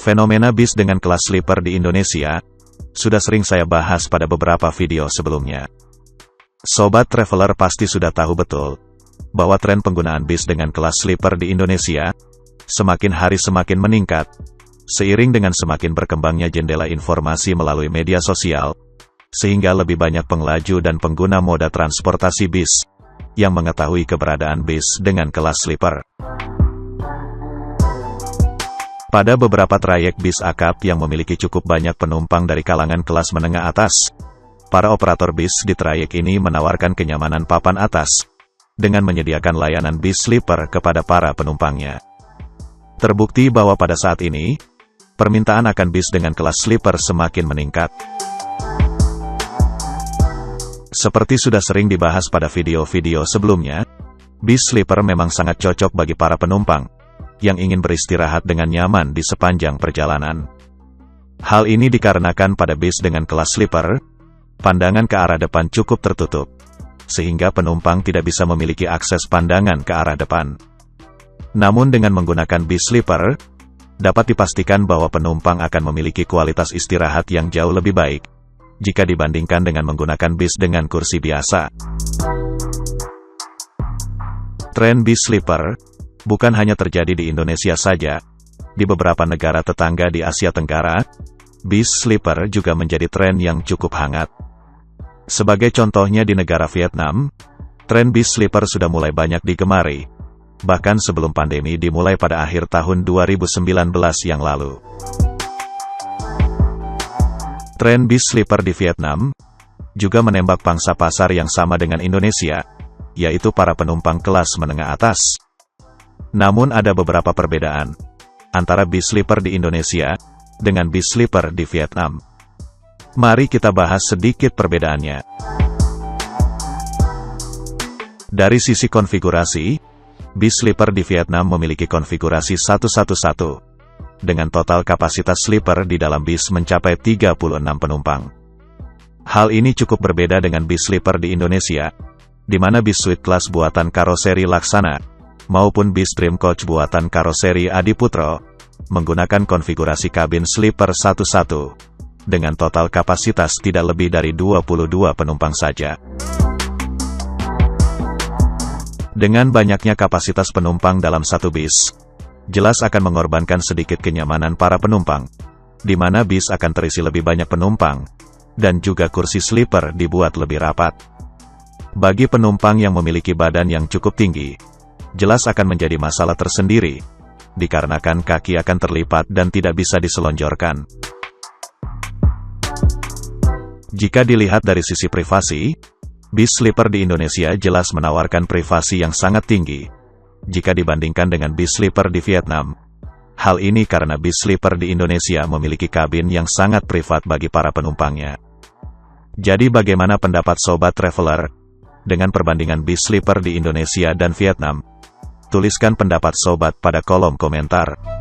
Fenomena bis dengan kelas sleeper di Indonesia sudah sering saya bahas pada beberapa video sebelumnya. Sobat traveler pasti sudah tahu betul bahwa tren penggunaan bis dengan kelas sleeper di Indonesia semakin hari semakin meningkat, seiring dengan semakin berkembangnya jendela informasi melalui media sosial, sehingga lebih banyak pengelaju dan pengguna moda transportasi bis yang mengetahui keberadaan bis dengan kelas sleeper. Pada beberapa trayek bis akap yang memiliki cukup banyak penumpang dari kalangan kelas menengah atas, para operator bis di trayek ini menawarkan kenyamanan papan atas dengan menyediakan layanan bis sleeper kepada para penumpangnya. Terbukti bahwa pada saat ini, permintaan akan bis dengan kelas sleeper semakin meningkat. Seperti sudah sering dibahas pada video-video sebelumnya, bis sleeper memang sangat cocok bagi para penumpang yang ingin beristirahat dengan nyaman di sepanjang perjalanan. Hal ini dikarenakan pada bis dengan kelas sleeper, pandangan ke arah depan cukup tertutup, sehingga penumpang tidak bisa memiliki akses pandangan ke arah depan. Namun dengan menggunakan bis sleeper, dapat dipastikan bahwa penumpang akan memiliki kualitas istirahat yang jauh lebih baik jika dibandingkan dengan menggunakan bis dengan kursi biasa. Tren bis sleeper bukan hanya terjadi di Indonesia saja. Di beberapa negara tetangga di Asia Tenggara, bis sleeper juga menjadi tren yang cukup hangat. Sebagai contohnya di negara Vietnam, tren bis sleeper sudah mulai banyak digemari, bahkan sebelum pandemi dimulai pada akhir tahun 2019 yang lalu. Tren bis sleeper di Vietnam juga menembak pangsa pasar yang sama dengan Indonesia, yaitu para penumpang kelas menengah atas. Namun ada beberapa perbedaan antara bis sleeper di Indonesia dengan bis sleeper di Vietnam. Mari kita bahas sedikit perbedaannya. Dari sisi konfigurasi, bis sleeper di Vietnam memiliki konfigurasi 111, dengan total kapasitas sleeper di dalam bis mencapai 36 penumpang. Hal ini cukup berbeda dengan bis sleeper di Indonesia, di mana bis suite kelas buatan karoseri Laksana maupun bis Dream Coach buatan karoseri Adiputro menggunakan konfigurasi kabin sleeper 11 dengan total kapasitas tidak lebih dari 22 penumpang saja. Dengan banyaknya kapasitas penumpang dalam satu bis, jelas akan mengorbankan sedikit kenyamanan para penumpang, di mana bis akan terisi lebih banyak penumpang, dan juga kursi sleeper dibuat lebih rapat. Bagi penumpang yang memiliki badan yang cukup tinggi, jelas akan menjadi masalah tersendiri, dikarenakan kaki akan terlipat dan tidak bisa diselonjorkan. Jika dilihat dari sisi privasi, bis sleeper di Indonesia jelas menawarkan privasi yang sangat tinggi, jika dibandingkan dengan bis sleeper di Vietnam. Hal ini karena bis sleeper di Indonesia memiliki kabin yang sangat privat bagi para penumpangnya. Jadi bagaimana pendapat sobat traveler dengan perbandingan bis sleeper di Indonesia dan Vietnam? Tuliskan pendapat sobat pada kolom komentar.